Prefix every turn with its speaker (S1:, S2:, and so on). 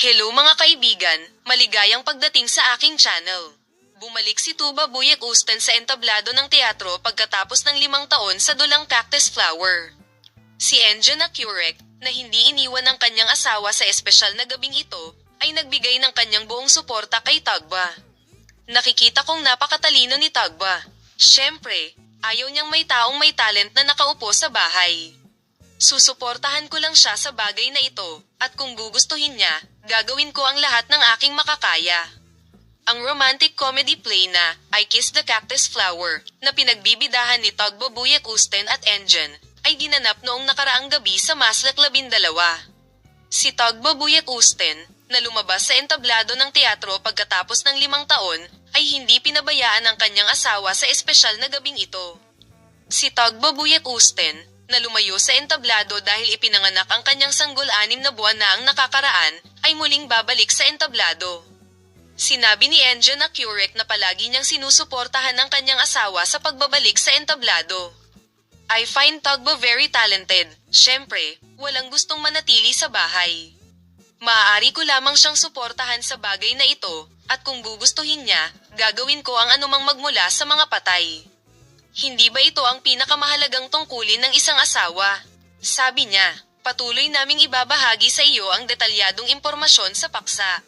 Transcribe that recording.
S1: Hello mga kaibigan, maligayang pagdating sa aking channel. Bumalik si Tuba Buyek Usten sa entablado ng teatro pagkatapos ng 5 taon sa dulang Cactus Flower. Si Engina Curec, na hindi iniwan ng kanyang asawa sa espesyal na gabing ito, ay nagbigay ng kanyang buong suporta kay Tagba. Nakikita kong napakatalino ni Tagba. Siyempre, ayaw niyang may taong may talent na nakaupo sa bahay. Susuportahan ko lang siya sa bagay na ito, at kung gugustuhin niya, gagawin ko ang lahat ng aking makakaya. Ang romantic comedy play na I Kiss the Cactus Flower, na pinagbibidahan ni Tagba Buyek Usten at Engine, ay ginanap noong nakaraang gabi sa Maslak 12. Si Tagba Buyek Usten, na lumabas sa entablado ng teatro pagkatapos ng 5 taon, ay hindi pinabayaan ng kanyang asawa sa espesyal na gabing ito. Si Tagba Buyek Usten, na lumayo sa entablado dahil ipinanganak ang kanyang sanggol 6 na buwan na ang nakakaraan, ay muling babalik sa entablado. Sinabi ni Engina Curec na palagi niyang sinusuportahan ng kanyang asawa sa pagbabalik sa entablado. I find Tagba very talented. Siyempre, walang gustong manatili sa bahay. Maaari ko lamang siyang suportahan sa bagay na ito, at kung gugustuhin niya, gagawin ko ang anumang magmula sa mga patay. Hindi ba ito ang pinakamahalagang tungkulin ng isang asawa? Sabi niya, patuloy naming ibabahagi sa iyo ang detalyadong impormasyon sa paksa.